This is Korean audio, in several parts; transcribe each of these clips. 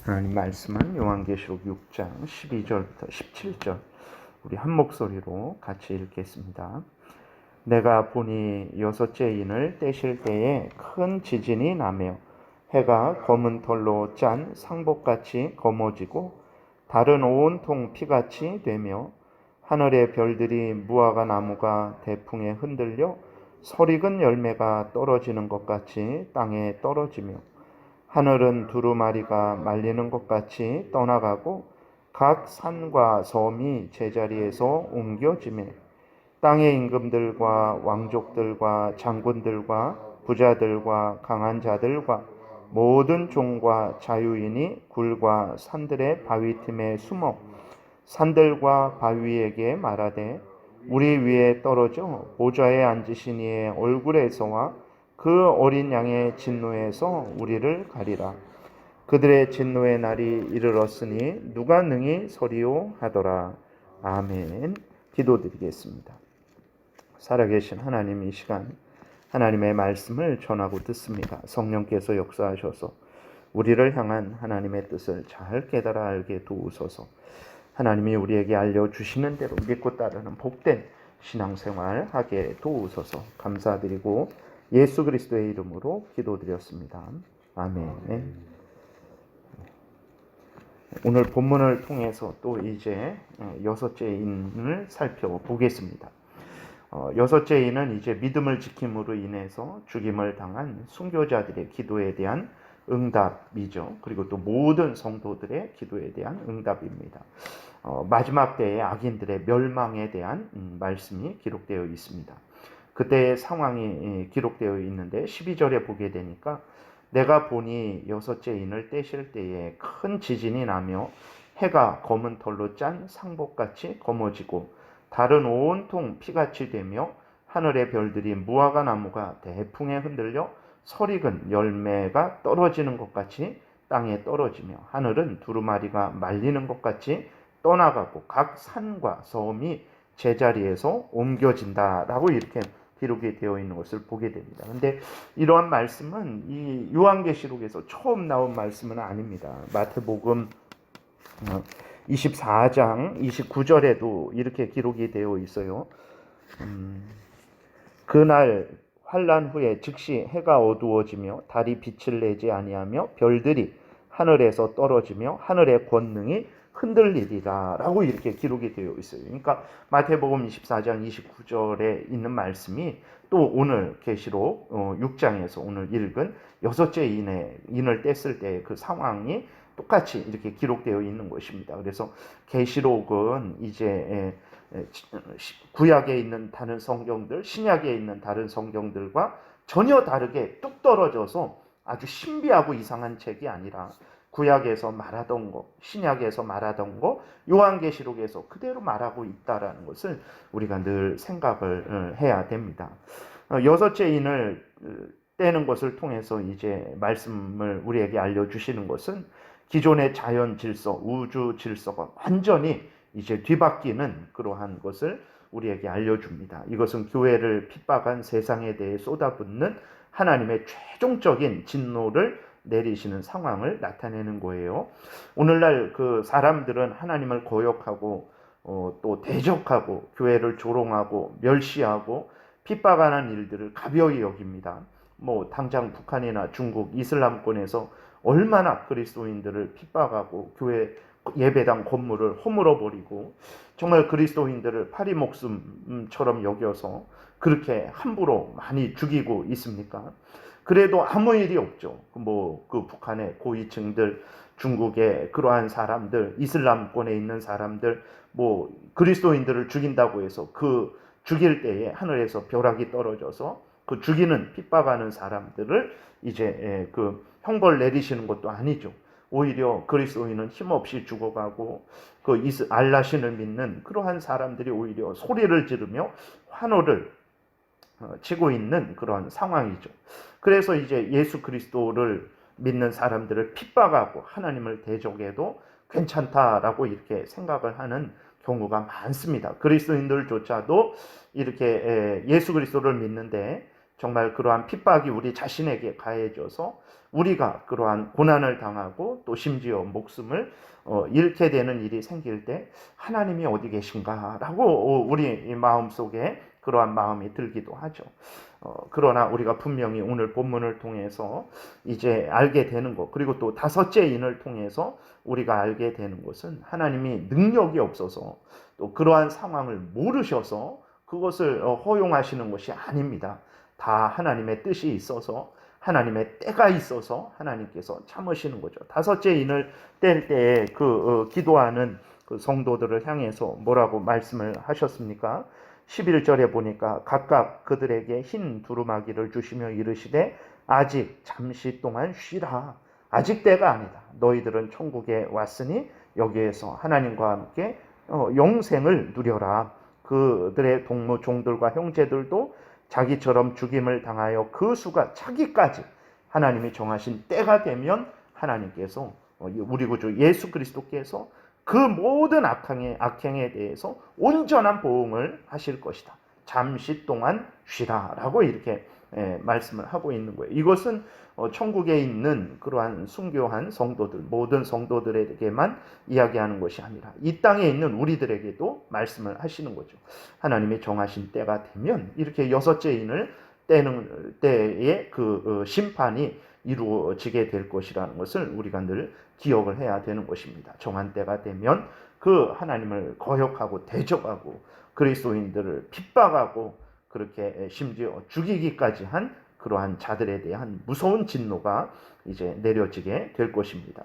하나님 말씀은 요한계시록 6장 12절부터 17절 우리 한 목소리로 같이 읽겠습니다. 내가 보니 여섯째 인을 떼실 때에 큰 지진이 나며 해가 검은 털로 짠 상복같이 검어지고 달은 온통 피같이 되며 하늘의 별들이 무화과 나무가 대풍에 흔들려 설익은 열매가 떨어지는 것 같이 땅에 떨어지며 하늘은 두루마리가 말리는 것 같이 떠나가고 각 산과 섬이 제자리에서 옮겨지매 땅의 임금들과 왕족들과 장군들과 부자들과 강한 자들과 모든 종과 자유인이 굴과 산들의 바위 틈에 숨어 산들과 바위에게 말하되 우리 위에 떨어져 보좌에 앉으신 이의 얼굴에서와 그 어린 양의 진노에서 우리를 가리라. 그들의 진노의 날이 이르렀으니 누가 능히 서리요 하더라. 아멘. 기도드리겠습니다. 살아계신 하나님, 이 시간 하나님의 말씀을 전하고 듣습니다. 성령께서 역사하셔서 우리를 향한 하나님의 뜻을 잘 깨달아 알게 도우소서. 하나님이 우리에게 알려주시는 대로 믿고 따르는 복된 신앙생활 하게 도우소서. 감사드리고 예수 그리스도의 이름으로 기도드렸습니다. 아멘. 오늘 본문을 통해서 또 이제 여섯째 인을 살펴보겠습니다. 여섯째 인은 이제 믿음을 지킴으로 인해서 죽임을 당한 순교자들의 기도에 대한 응답이죠. 그리고 또 모든 성도들의 기도에 대한 응답입니다. 마지막 때의 악인들의 멸망에 대한 말씀이 기록되어 있습니다. 그때의 상황이 기록되어 있는데 12절에 보게 되니까 내가 보니 여섯째 인을 떼실 때에 큰 지진이 나며 해가 검은 털로 짠 상복같이 검어지고 달은 온통 피같이 되며 하늘의 별들이 무화과 나무가 대풍에 흔들려 설익은 열매가 떨어지는 것 같이 땅에 떨어지며 하늘은 두루마리가 말리는 것 같이 떠나가고 각 산과 섬이 제자리에서 옮겨진다라고 이렇게 기록이 되어 있는 것을 보게 됩니다. 그런데 이러한 말씀은 이 요한계시록에서 처음 나온 말씀은 아닙니다. 마태복음 24장 29절에도 이렇게 기록이 되어 있어요. 그날 환난 후에 즉시 해가 어두워지며 달이 빛을 내지 아니하며 별들이 하늘에서 떨어지며 하늘의 권능이 흔들리리라 라고 이렇게 기록이 되어 있어요. 그러니까 마태복음 24장 29절에 있는 말씀이 또 오늘 계시록 6장에서 오늘 읽은 여섯째 인을 뗐을 때 그 상황이 똑같이 이렇게 기록되어 있는 것입니다. 그래서 계시록은 이제 구약에 있는 다른 성경들, 신약에 있는 다른 성경들과 전혀 다르게 뚝 떨어져서 아주 신비하고 이상한 책이 아니라 구약에서 말하던 거, 신약에서 말하던 거, 요한계시록에서 그대로 말하고 있다라는 것을 우리가 늘 생각을 해야 됩니다. 여섯째 인을 떼는 것을 통해서 이제 말씀을 우리에게 알려주시는 것은 기존의 자연 질서, 우주 질서가 완전히 이제 뒤바뀌는 그러한 것을 우리에게 알려줍니다. 이것은 교회를 핍박한 세상에 대해 쏟아붓는 하나님의 최종적인 진노를 내리시는 상황을 나타내는 거예요. 오늘날 그 사람들은 하나님을 거역하고 또 대적하고 교회를 조롱하고 멸시하고 핍박하는 일들을 가벼이 여깁니다. 뭐 당장 북한이나 중국 이슬람권에서 얼마나 그리스도인들을 핍박하고 교회 예배당 건물을 허물어 버리고 정말 그리스도인들을 파리 목숨처럼 여겨서 그렇게 함부로 많이 죽이고 있습니까? 그래도 아무 일이 없죠. 그 북한의 고위층들, 중국의 그러한 사람들, 이슬람권에 있는 사람들, 그리스도인들을 죽인다고 해서 그 죽일 때에 하늘에서 벼락이 떨어져서 그 죽이는 핍박하는 사람들을 이제 그 형벌 내리시는 것도 아니죠. 오히려 그리스도인은 힘없이 죽어가고 그 알라신을 믿는 그러한 사람들이 오히려 소리를 지르며 환호를 치고 있는 그런 상황이죠. 그래서 이제 예수 그리스도를 믿는 사람들을 핍박하고 하나님을 대적해도 괜찮다라고 이렇게 생각을 하는 경우가 많습니다. 그리스도인들조차도 이렇게 예수 그리스도를 믿는데 정말 그러한 핍박이 우리 자신에게 가해져서 우리가 그러한 고난을 당하고 또 심지어 목숨을 잃게 되는 일이 생길 때 하나님이 어디 계신가라고 우리 마음속에 그러한 마음이 들기도 하죠. 그러나 우리가 분명히 오늘 본문을 통해서 이제 알게 되는 것, 그리고 또 다섯째 인을 통해서 우리가 알게 되는 것은 하나님이 능력이 없어서 또 그러한 상황을 모르셔서 그것을 허용하시는 것이 아닙니다. 다 하나님의 뜻이 있어서, 하나님의 때가 있어서 하나님께서 참으시는 거죠. 다섯째 인을 뗄 때에 기도하는 그 성도들을 향해서 뭐라고 말씀을 하셨습니까? 11절에 보니까 각각 그들에게 흰 두루마기를 주시며 이르시되 아직 잠시 동안 쉬라. 아직 때가 아니다. 너희들은 천국에 왔으니 여기에서 하나님과 함께 영생을 누려라. 그들의 동무 종들과 형제들도 자기처럼 죽임을 당하여 그 수가 차기까지 하나님이 정하신 때가 되면 하나님께서 우리 구주 예수 그리스도께서 그 모든 악행에 대해서 온전한 보응을 하실 것이다. 잠시 동안 쉬라라고 이렇게 말씀을 하고 있는 거예요. 이것은 천국에 있는 그러한 순교한 성도들, 모든 성도들에게만 이야기하는 것이 아니라 이 땅에 있는 우리들에게도 말씀을 하시는 거죠. 하나님이 정하신 때가 되면 이렇게 여섯째 인을 떼는 때에 그 심판이 이루어지게 될 것이라는 것을 우리가 늘 기억을 해야 되는 것입니다. 정한 때가 되면 그 하나님을 거역하고 대적하고 그리스도인들을 핍박하고 그렇게 심지어 죽이기까지 한 그러한 자들에 대한 무서운 진노가 이제 내려지게 될 것입니다.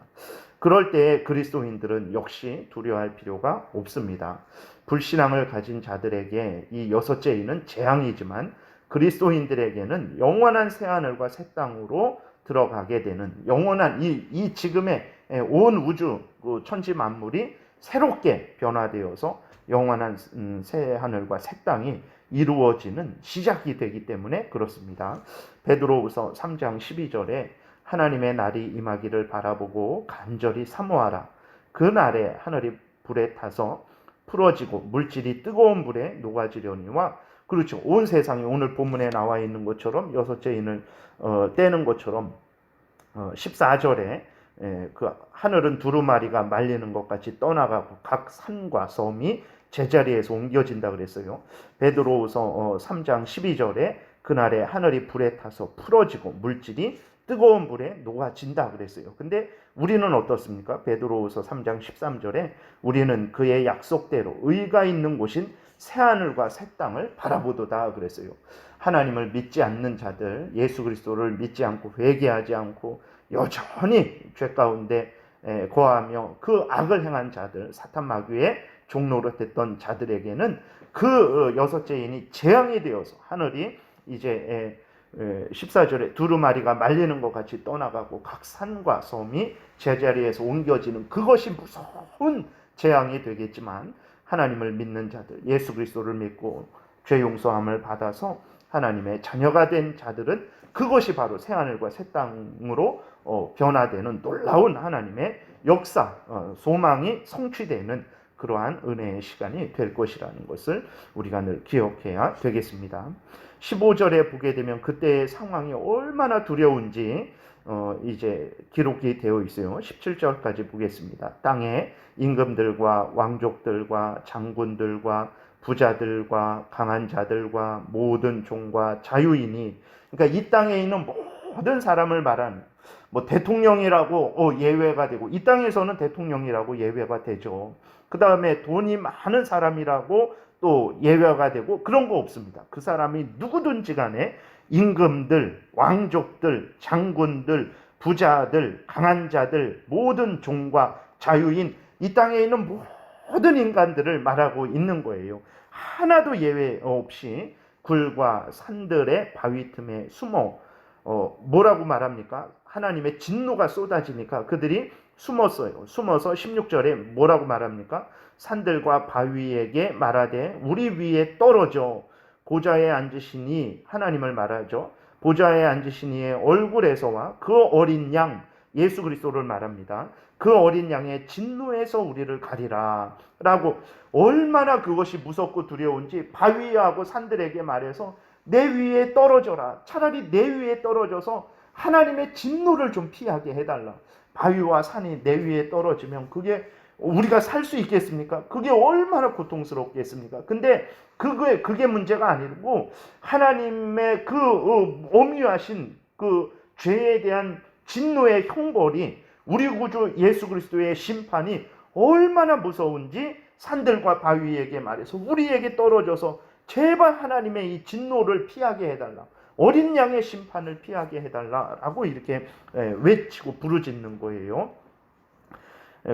그럴 때 그리스도인들은 역시 두려워할 필요가 없습니다. 불신앙을 가진 자들에게 이 여섯째 인은 재앙이지만 그리스도인들에게는 영원한 새하늘과 새 땅으로 들어가게 되는 영원한 이 지금의 온 우주 천지 만물이 새롭게 변화되어서 영원한 새 하늘과 새 땅이 이루어지는 시작이 되기 때문에 그렇습니다. 베드로후서 3장 12절에 하나님의 날이 임하기를 바라보고 간절히 사모하라. 그 날에 하늘이 불에 타서 풀어지고 물질이 뜨거운 불에 녹아지려니와 그렇죠. 온 세상이 오늘 본문에 나와 있는 것처럼 여섯째 인을 떼는 것처럼 14절에 그 하늘은 두루마리가 말리는 것 같이 떠나가고 각 산과 섬이 제자리에서 옮겨진다 그랬어요. 베드로후서 3장 12절에 그날에 하늘이 불에 타서 풀어지고 물질이 뜨거운 불에 녹아진다 그랬어요. 근데 우리는 어떻습니까? 베드로후서 3장 13절에 우리는 그의 약속대로 의가 있는 곳인 새하늘과 새 땅을 바라보도다 그랬어요. 하나님을 믿지 않는 자들, 예수 그리스도를 믿지 않고 회개하지 않고 여전히 죄 가운데 거하며 그 악을 행한 자들, 사탄 마귀의 종로로 됐던 자들에게는 그 여섯째 인이 재앙이 되어서 하늘이 이제 14절에 두루마리가 말리는 것 같이 떠나가고 각 산과 섬이 제자리에서 옮겨지는 그것이 무서운 재앙이 되겠지만 하나님을 믿는 자들, 예수 그리스도를 믿고 죄 용서함을 받아서 하나님의 자녀가 된 자들은 그것이 바로 새하늘과 새 땅으로 변화되는 놀라운 하나님의 역사, 소망이 성취되는 그러한 은혜의 시간이 될 것이라는 것을 우리가 늘 기억해야 되겠습니다. 15절에 보게 되면 그때의 상황이 얼마나 두려운지 이제 기록이 되어 있어요. 17절까지 보겠습니다. 땅의 임금들과 왕족들과 장군들과 부자들과 강한 자들과 모든 종과 자유인이, 그러니까 이 땅에 있는 모든 사람을 말하는, 뭐 대통령이라고 예외가 되고, 이 땅에서는 대통령이라고 예외가 되죠. 그 다음에 돈이 많은 사람이라고 또 예외가 되고, 그런 거 없습니다. 그 사람이 누구든지 간에 임금들, 왕족들, 장군들, 부자들, 강한 자들, 모든 종과 자유인, 이 땅에 있는 모든 인간들을 말하고 있는 거예요. 하나도 예외 없이 굴과 산들의 바위 틈에 숨어 뭐라고 말합니까? 하나님의 진노가 쏟아지니까 그들이 숨었어요. 숨어서 16절에 뭐라고 말합니까? 산들과 바위에게 말하되 우리 위에 떨어져 보좌에 앉으시니, 하나님을 말하죠. 보좌에 앉으신 이의 얼굴에서와 그 어린 양 예수 그리스도를 말합니다. 그 어린 양의 진노에서 우리를 가리라 라고, 얼마나 그것이 무섭고 두려운지 바위하고 산들에게 말해서 내 위에 떨어져라. 차라리 내 위에 떨어져서 하나님의 진노를 좀 피하게 해달라. 바위와 산이 내 위에 떨어지면 그게 우리가 살 수 있겠습니까? 그게 얼마나 고통스럽겠습니까? 근데 그게 문제가 아니고 하나님의 그 엄유하신 그 죄에 대한 진노의 형벌이, 우리 구주 예수 그리스도의 심판이 얼마나 무서운지 산들과 바위에게 말해서 우리에게 떨어져서 제발 하나님의 이 진노를 피하게 해달라. 어린 양의 심판을 피하게 해달라라고 이렇게 외치고 부르짖는 거예요.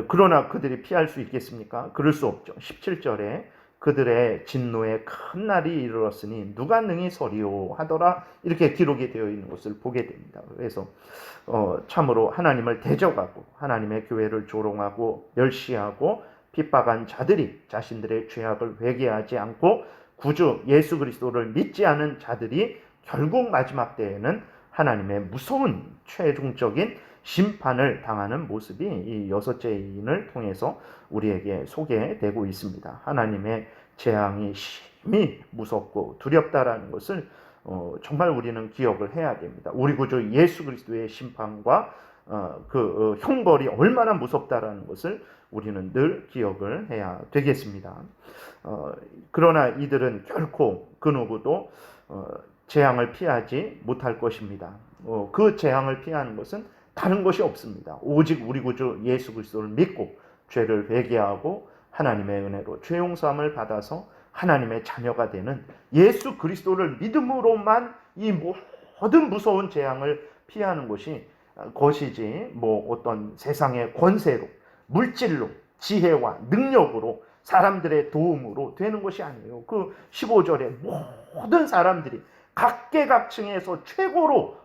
그러나 그들이 피할 수 있겠습니까? 그럴 수 없죠. 17절에 그들의 진노의 큰 날이 이르렀으니 누가 능히 서리오 하더라, 이렇게 기록이 되어 있는 것을 보게 됩니다. 그래서 참으로 하나님을 대적하고 하나님의 교회를 조롱하고 멸시하고 핍박한 자들이 자신들의 죄악을 회개하지 않고 구주 예수 그리스도를 믿지 않은 자들이 결국 마지막 때에는 하나님의 무서운 최종적인 심판을 당하는 모습이 이 여섯째 인을 통해서 우리에게 소개되고 있습니다. 하나님의 재앙이 심히 무섭고 두렵다라는 것을 정말 우리는 기억을 해야 됩니다. 우리 구주 예수 그리스도의 심판과 그 형벌이 얼마나 무섭다라는 것을 우리는 늘 기억을 해야 되겠습니다. 그러나 이들은 결코 그 누구도 재앙을 피하지 못할 것입니다. 그 재앙을 피하는 것은 다른 것이 없습니다. 오직 우리 구주 예수 그리스도를 믿고 죄를 회개하고 하나님의 은혜로 죄 용서함을 받아서 하나님의 자녀가 되는 예수 그리스도를 믿음으로만 이 모든 무서운 재앙을 피하는 것이지 뭐 어떤 세상의 권세로, 물질로, 지혜와 능력으로, 사람들의 도움으로 되는 것이 아니에요. 그 15절에 모든 사람들이 각계각층에서 최고로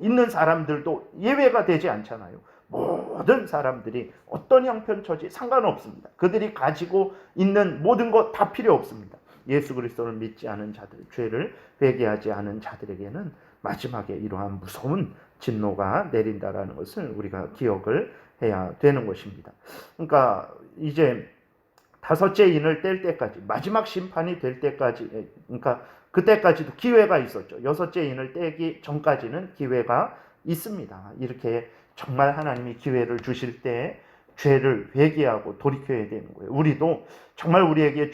있는 사람들도 예외가 되지 않잖아요. 모든 사람들이 어떤 형편처지 상관없습니다. 그들이 가지고 있는 모든 것 다 필요 없습니다. 예수 그리스도를 믿지 않은 자들, 죄를 회개하지 않은 자들에게는 마지막에 이러한 무서운 진노가 내린다라는 것을 우리가 기억을 해야 되는 것입니다. 그러니까 이제 다섯째 인을 뗄 때까지, 마지막 심판이 될 때까지, 그러니까 그때까지도 기회가 있었죠. 여섯째 인을 떼기 전까지는 기회가 있습니다. 이렇게 정말 하나님이 기회를 주실 때 죄를 회개하고 돌이켜야 되는 거예요. 우리도 정말 우리에게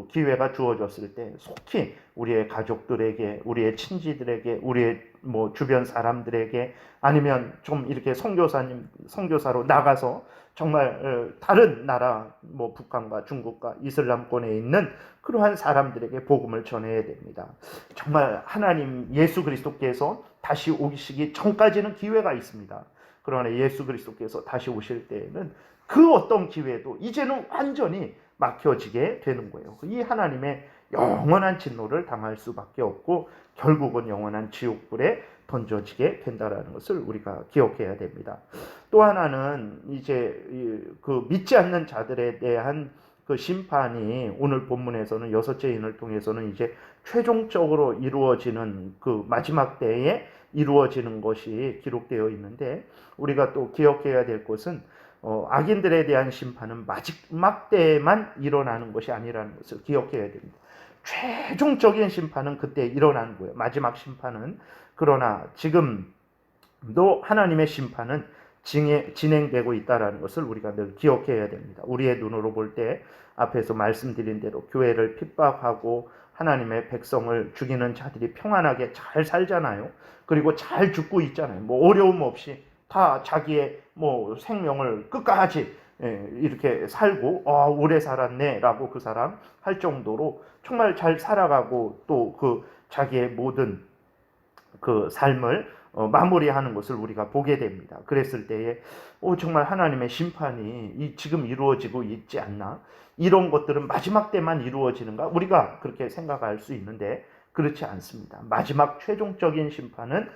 기회가 주어졌을 때 속히 우리의 가족들에게, 우리의 친지들에게, 우리의 뭐 주변 사람들에게, 아니면 좀 이렇게 선교사로 나가서 정말 다른 나라, 뭐 북한과 중국과 이슬람권에 있는 그러한 사람들에게 복음을 전해야 됩니다. 정말 하나님 예수 그리스도께서 다시 오시기 전까지는 기회가 있습니다. 그러나 예수 그리스도께서 다시 오실 때에는 그 어떤 기회도 이제는 완전히 막혀지게 되는 거예요. 이 하나님의 영원한 진노를 당할 수밖에 없고 결국은 영원한 지옥불에 던져지게 된다라는 것을 우리가 기억해야 됩니다. 또 하나는 이제 그 믿지 않는 자들에 대한 그 심판이 오늘 본문에서는 여섯째 인을 통해서는 이제 최종적으로 이루어지는 그 마지막 때에 이루어지는 것이 기록되어 있는데, 우리가 또 기억해야 될 것은 악인들에 대한 심판은 마지막 때에만 일어나는 것이 아니라는 것을 기억해야 됩니다. 최종적인 심판은 그때 일어나는 거예요. 마지막 심판은. 그러나 지금도 하나님의 심판은 진행되고 있다는 것을 우리가 늘 기억해야 됩니다. 우리의 눈으로 볼 때 앞에서 말씀드린 대로 교회를 핍박하고 하나님의 백성을 죽이는 자들이 평안하게 잘 살잖아요. 그리고 잘 죽고 있잖아요. 뭐 어려움 없이 다 자기의 뭐 생명을 끝까지 이렇게 살고 오래 살았네라고 그 사람 할 정도로 정말 잘 살아가고 또 그 자기의 모든 그 삶을 마무리하는 것을 우리가 보게 됩니다. 그랬을 때에 정말 하나님의 심판이 지금 이루어지고 있지 않나? 이런 것들은 마지막 때만 이루어지는가? 우리가 그렇게 생각할 수 있는데 그렇지 않습니다. 마지막 최종적인 심판은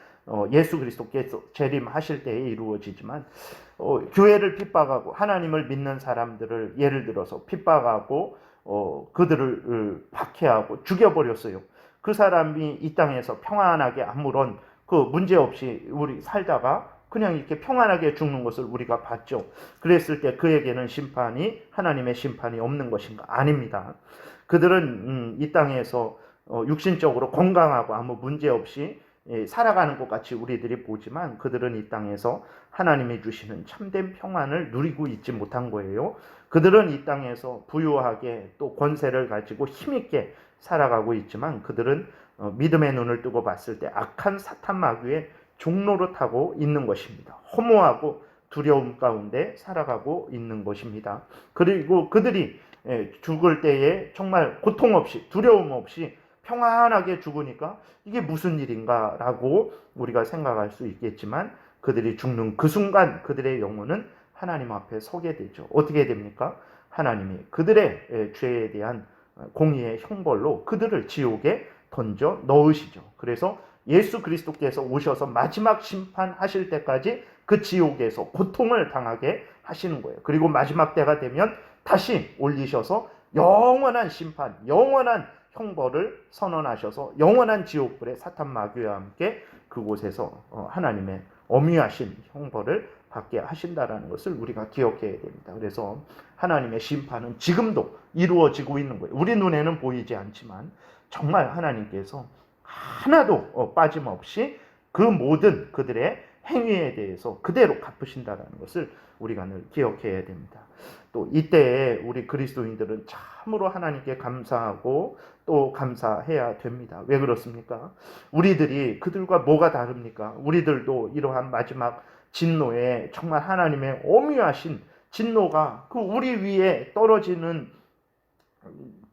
예수 그리스도께서 재림하실 때에 이루어지지만 교회를 핍박하고 하나님을 믿는 사람들을 예를 들어서 핍박하고 그들을 박해하고 죽여버렸어요. 그 사람이 이 땅에서 평안하게 아무런 그 문제 없이 우리 살다가 그냥 이렇게 평안하게 죽는 것을 우리가 봤죠. 그랬을 때 그에게는 심판이, 하나님의 심판이 없는 것인가? 아닙니다. 그들은 이 땅에서 육신적으로 건강하고 아무 문제 없이 살아가는 것 같이 우리들이 보지만 그들은 이 땅에서 하나님이 주시는 참된 평안을 누리고 있지 못한 거예요. 그들은 이 땅에서 부유하게 또 권세를 가지고 힘있게 살아가고 있지만 그들은 믿음의 눈을 뜨고 봤을 때 악한 사탄 마귀의 종노릇하고 있는 것입니다. 허무하고 두려움 가운데 살아가고 있는 것입니다. 그리고 그들이 죽을 때에 정말 고통 없이 두려움 없이 평안하게 죽으니까 이게 무슨 일인가라고 우리가 생각할 수 있겠지만 그들이 죽는 그 순간 그들의 영혼은 하나님 앞에 서게 되죠. 어떻게 됩니까? 하나님이 그들의 죄에 대한 공의의 형벌로 그들을 지옥에 던져 넣으시죠. 그래서 예수 그리스도께서 오셔서 마지막 심판하실 때까지 그 지옥에서 고통을 당하게 하시는 거예요. 그리고 마지막 때가 되면 다시 올리셔서 영원한 심판, 영원한 형벌을 선언하셔서 영원한 지옥불에 사탄 마귀와 함께 그곳에서 하나님의 엄위하신 형벌을 받게 하신다라는 것을 우리가 기억해야 됩니다. 그래서 하나님의 심판은 지금도 이루어지고 있는 거예요. 우리 눈에는 보이지 않지만 정말 하나님께서 하나도 빠짐없이 그 모든 그들의 행위에 대해서 그대로 갚으신다라는 것을 우리가 늘 기억해야 됩니다. 또 이때에 우리 그리스도인들은 참으로 하나님께 감사하고 또 감사해야 됩니다. 왜 그렇습니까? 우리들이 그들과 뭐가 다릅니까? 우리들도 이러한 마지막 진노에 정말 하나님의 엄위하신 진노가 그 우리 위에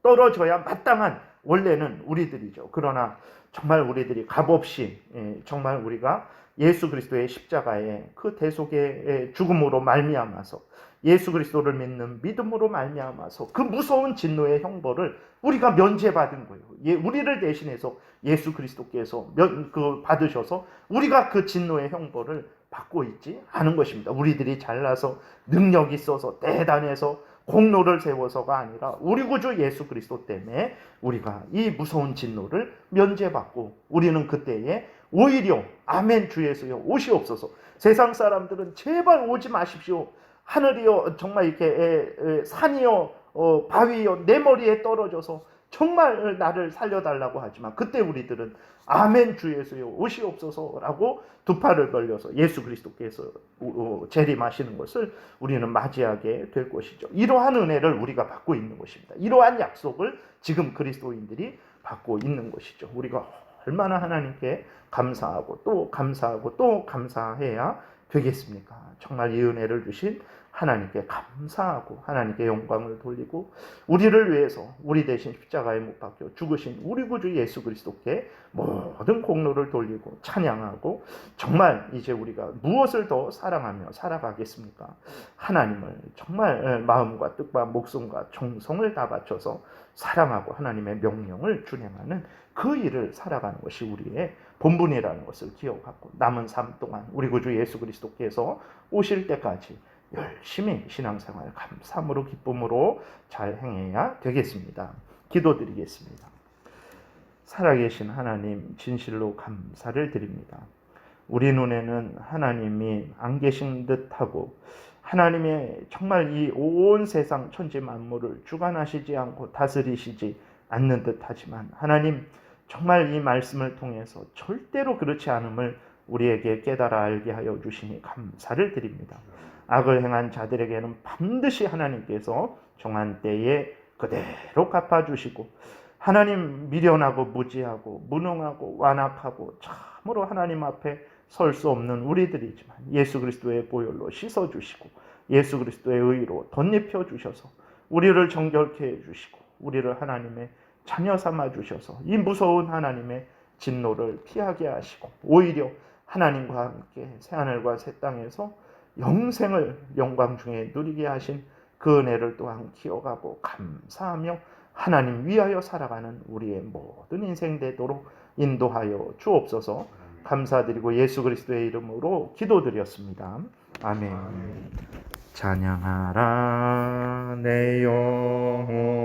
떨어져야 마땅한 원래는 우리들이죠. 그러나 정말 우리들이 값없이 정말 우리가 예수 그리스도의 십자가의 그 대속의 죽음으로 말미암아서 예수 그리스도를 믿는 믿음으로 말미암아서 그 무서운 진노의 형벌을 우리가 면제받은 거예요. 우리를 대신해서 예수 그리스도께서 받으셔서 우리가 그 진노의 형벌을 받고 있지 않은 것입니다. 우리들이 잘나서 능력 있어서 대단해서 공로를 세워서가 아니라 우리 구주 예수 그리스도 때문에 우리가 이 무서운 진노를 면제받고 우리는 그때에 오히려 아멘 주 예수여 오시옵소서. 세상 사람들은 제발 오지 마십시오. 하늘이여 정말 이렇게 산이여 바위여 내 머리에 떨어져서 정말 나를 살려달라고 하지만 그때 우리들은 아멘 주 예수여 오시옵소서라고 두 팔을 벌려서 예수 그리스도께서 재림하시는 것을 우리는 맞이하게 될 것이죠. 이러한 은혜를 우리가 받고 있는 것입니다. 이러한 약속을 지금 그리스도인들이 받고 있는 것이죠. 우리가 얼마나 하나님께 감사하고 또 감사하고 또 감사해야 되겠습니까? 정말 이 은혜를 주신 하나님께 감사하고 하나님께 영광을 돌리고 우리를 위해서 우리 대신 십자가에 못 박혀 죽으신 우리 구주 예수 그리스도께 모든 공로를 돌리고 찬양하고 정말 이제 우리가 무엇을 더 사랑하며 살아가겠습니까? 하나님을 정말 마음과 뜻과 목숨과 정성을 다 바쳐서 사랑하고 하나님의 명령을 준행하는 그 일을 살아가는 것이 우리의 본분이라는 것을 기억하고 남은 삶 동안 우리 구주 예수 그리스도께서 오실 때까지 열심히 신앙생활 감사함으로 기쁨으로 잘 행해야 되겠습니다. 기도드리겠습니다. 살아계신 하나님 진실로 감사를 드립니다. 우리 눈에는 하나님이 안 계신 듯하고 하나님의 정말 이 온 세상 천지 만물을 주관하시지 않고 다스리시지 않는 듯하지만 하나님 정말 이 말씀을 통해서 절대로 그렇지 않음을 우리에게 깨달아 알게 하여 주시니 감사를 드립니다. 악을 행한 자들에게는 반드시 하나님께서 정한 때에 그대로 갚아주시고 하나님 미련하고 무지하고 무능하고 완악하고 참으로 하나님 앞에 설 수 없는 우리들이지만 예수 그리스도의 보혈로 씻어주시고 예수 그리스도의 의로 덧입혀 주셔서 우리를 정결케 해주시고 우리를 하나님의 자녀 삼아 주셔서 이 무서운 하나님의 진노를 피하게 하시고 오히려 하나님과 함께 새하늘과 새 땅에서 영생을 영광 중에 누리게 하신 그 은혜를 또한 기억하고 감사하며 하나님 위하여 살아가는 우리의 모든 인생 되도록 인도하여 주옵소서. 감사드리고 예수 그리스도의 이름으로 기도드렸습니다. 아멘. 찬양하라 내 영혼아